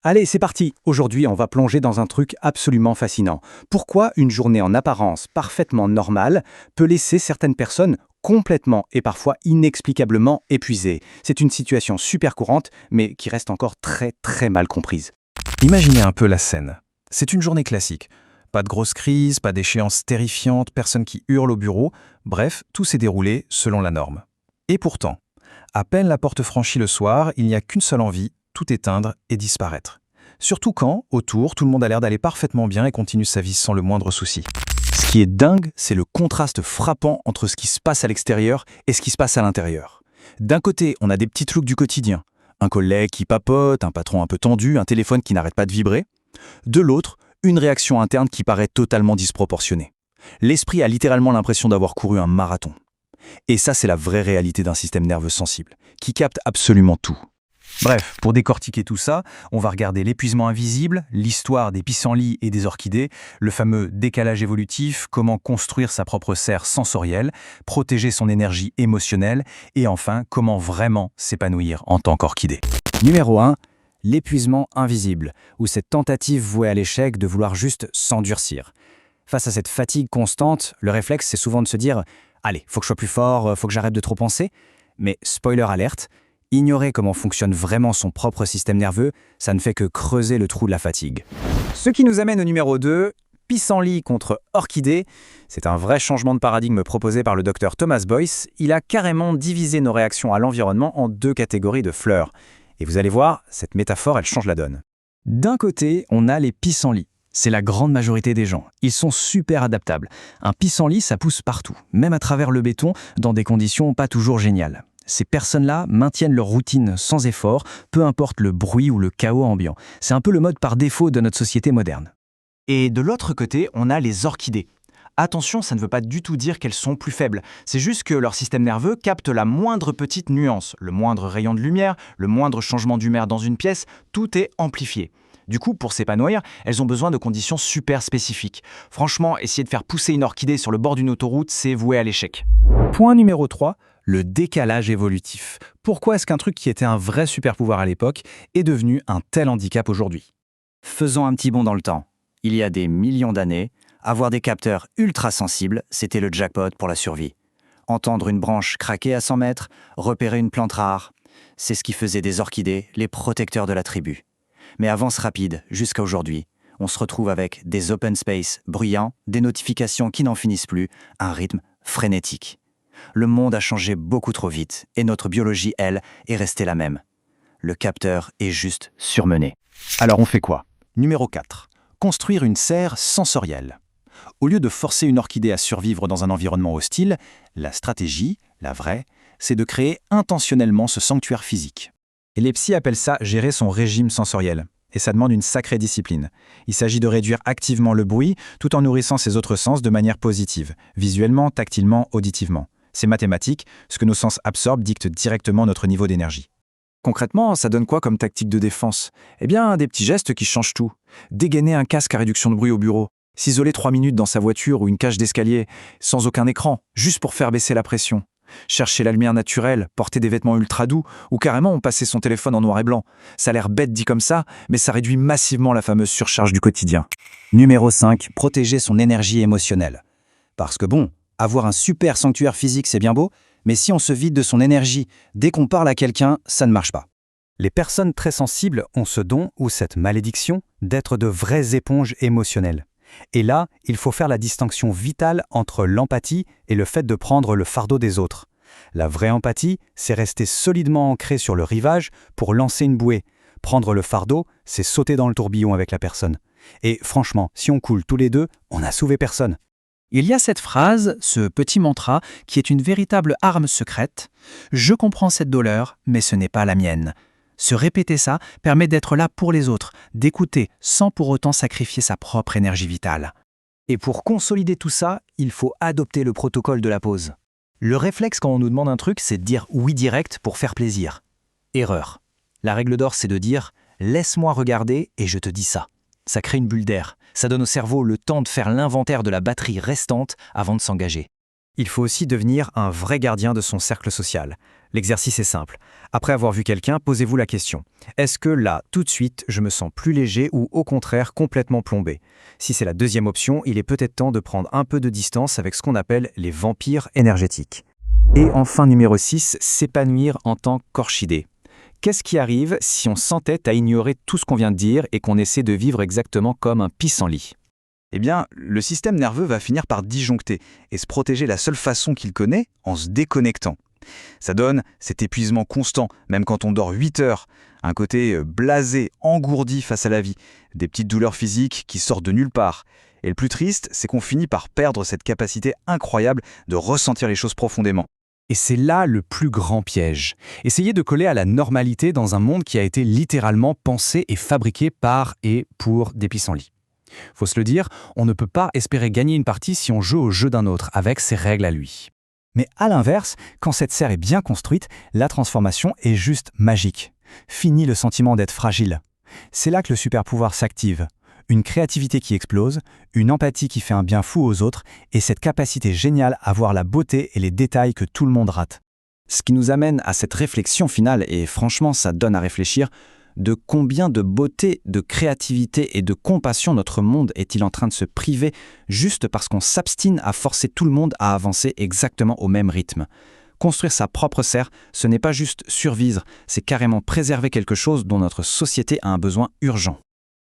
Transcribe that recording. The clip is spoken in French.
Allez, c'est parti. Aujourd'hui, on va plonger dans un truc absolument fascinant. Pourquoi une journée en apparence parfaitement normale peut laisser certaines personnes complètement et parfois inexplicablement épuisées? C'est une situation super courante, mais qui reste encore très très mal comprise. Imaginez un peu la scène. C'est une journée classique. Pas de grosse crise, pas d'échéance terrifiante, personne qui hurle au bureau. Bref, tout s'est déroulé selon la norme. Et pourtant, à peine la porte franchie le soir, il n'y a qu'une seule envie, tout éteindre et disparaître. Surtout quand, autour, tout le monde a l'air d'aller parfaitement bien et continue sa vie sans le moindre souci. Ce qui est dingue, c'est le contraste frappant entre ce qui se passe à l'extérieur et ce qui se passe à l'intérieur. D'un côté, on a des petits trucs du quotidien. Un collègue qui papote, un patron un peu tendu, un téléphone qui n'arrête pas de vibrer. De l'autre, une réaction interne qui paraît totalement disproportionnée. L'esprit a littéralement l'impression d'avoir couru un marathon. Et ça, c'est la vraie réalité d'un système nerveux sensible, qui capte absolument tout. Bref, pour décortiquer tout ça, on va regarder l'épuisement invisible, l'histoire des pissenlits et des orchidées, le fameux décalage évolutif, comment construire sa propre serre sensorielle, protéger son énergie émotionnelle, et enfin, comment vraiment s'épanouir en tant qu'orchidée. Numéro 1, l'épuisement invisible, ou cette tentative vouée à l'échec de vouloir juste s'endurcir. Face à cette fatigue constante, le réflexe c'est souvent de se dire « Allez, faut que je sois plus fort, faut que j'arrête de trop penser ». Mais spoiler alerte, ignorer comment fonctionne vraiment son propre système nerveux, ça ne fait que creuser le trou de la fatigue. Ce qui nous amène au numéro 2, pissenlit contre orchidée. C'est un vrai changement de paradigme proposé par le docteur Thomas Boyce. Il a carrément divisé nos réactions à l'environnement en deux catégories de fleurs. Et vous allez voir, cette métaphore, elle change la donne. D'un côté, on a les pissenlits. C'est la grande majorité des gens. Ils sont super adaptables. Un pissenlit, ça pousse partout, même à travers le béton, dans des conditions pas toujours géniales. Ces personnes-là maintiennent leur routine sans effort, peu importe le bruit ou le chaos ambiant. C'est un peu le mode par défaut de notre société moderne. Et de l'autre côté, on a les orchidées. Attention, ça ne veut pas du tout dire qu'elles sont plus faibles. C'est juste que leur système nerveux capte la moindre petite nuance, le moindre rayon de lumière, le moindre changement d'humeur dans une pièce, tout est amplifié. Du coup, pour s'épanouir, elles ont besoin de conditions super spécifiques. Franchement, essayer de faire pousser une orchidée sur le bord d'une autoroute, c'est voué à l'échec. Point numéro 3, le décalage évolutif. Pourquoi est-ce qu'un truc qui était un vrai super pouvoir à l'époque est devenu un tel handicap aujourd'hui? Faisons un petit bond dans le temps. Il y a des millions d'années, avoir des capteurs ultra sensibles, c'était le jackpot pour la survie. Entendre une branche craquer à 100 mètres, repérer une plante rare, c'est ce qui faisait des orchidées les protecteurs de la tribu. Mais avance rapide, jusqu'à aujourd'hui, on se retrouve avec des open space bruyants, des notifications qui n'en finissent plus, un rythme frénétique. Le monde a changé beaucoup trop vite et notre biologie, elle, est restée la même. Le capteur est juste surmené. Alors on fait quoi? Numéro 4. Construire une serre sensorielle. Au lieu de forcer une orchidée à survivre dans un environnement hostile, la stratégie, la vraie, c'est de créer intentionnellement ce sanctuaire physique. Et les psys appellent ça gérer son régime sensoriel. Et ça demande une sacrée discipline. Il s'agit de réduire activement le bruit tout en nourrissant ses autres sens de manière positive, visuellement, tactilement, auditivement. C'est mathématique, ce que nos sens absorbent dicte directement notre niveau d'énergie. Concrètement, ça donne quoi comme tactique de défense? Eh bien, des petits gestes qui changent tout. Dégainer un casque à réduction de bruit au bureau, s'isoler 3 minutes dans sa voiture ou une cage d'escalier, sans aucun écran, juste pour faire baisser la pression. Chercher la lumière naturelle, porter des vêtements ultra doux, ou carrément passer son téléphone en noir et blanc. Ça a l'air bête dit comme ça, mais ça réduit massivement la fameuse surcharge du quotidien. Numéro 5, protéger son énergie émotionnelle. Parce que bon, avoir un super sanctuaire physique, c'est bien beau, mais si on se vide de son énergie dès qu'on parle à quelqu'un, ça ne marche pas. Les personnes très sensibles ont ce don ou cette malédiction d'être de vraies éponges émotionnelles. Et là, il faut faire la distinction vitale entre l'empathie et le fait de prendre le fardeau des autres. La vraie empathie, c'est rester solidement ancré sur le rivage pour lancer une bouée. Prendre le fardeau, c'est sauter dans le tourbillon avec la personne. Et franchement, si on coule tous les deux, on n'a sauvé personne. Il y a cette phrase, ce petit mantra, qui est une véritable arme secrète. « Je comprends cette douleur, mais ce n'est pas la mienne ». Se répéter ça permet d'être là pour les autres, d'écouter sans pour autant sacrifier sa propre énergie vitale. Et pour consolider tout ça, il faut adopter le protocole de la pause. Le réflexe quand on nous demande un truc, c'est de dire oui direct pour faire plaisir. Erreur. La règle d'or, c'est de dire « laisse-moi regarder et je te dis ça ». Ça crée une bulle d'air. Ça donne au cerveau le temps de faire l'inventaire de la batterie restante avant de s'engager. Il faut aussi devenir un vrai gardien de son cercle social. L'exercice est simple. Après avoir vu quelqu'un, posez-vous la question. Est-ce que là, tout de suite, je me sens plus léger ou au contraire complètement plombé? Si c'est la deuxième option, il est peut-être temps de prendre un peu de distance avec ce qu'on appelle les vampires énergétiques. Et enfin, numéro 6, s'épanouir en tant qu'orchidée. Qu'est-ce qui arrive si on s'entête à ignorer tout ce qu'on vient de dire et qu'on essaie de vivre exactement comme un pissenlit? Eh bien, le système nerveux va finir par disjoncter et se protéger la seule façon qu'il connaît, en se déconnectant. Ça donne cet épuisement constant, même quand on dort 8 heures, un côté blasé, engourdi face à la vie, des petites douleurs physiques qui sortent de nulle part. Et le plus triste, c'est qu'on finit par perdre cette capacité incroyable de ressentir les choses profondément. Et c'est là le plus grand piège. Essayer de coller à la normalité dans un monde qui a été littéralement pensé et fabriqué par et pour des pissenlits. Faut se le dire, on ne peut pas espérer gagner une partie si on joue au jeu d'un autre, avec ses règles à lui. Mais à l'inverse, quand cette serre est bien construite, la transformation est juste magique. Fini le sentiment d'être fragile. C'est là que le super-pouvoir s'active. Une créativité qui explose, une empathie qui fait un bien fou aux autres, et cette capacité géniale à voir la beauté et les détails que tout le monde rate. Ce qui nous amène à cette réflexion finale, et franchement ça donne à réfléchir, de combien de beauté, de créativité et de compassion notre monde est-il en train de se priver juste parce qu'on s'abstine à forcer tout le monde à avancer exactement au même rythme. Construire sa propre serre, ce n'est pas juste survivre, c'est carrément préserver quelque chose dont notre société a un besoin urgent.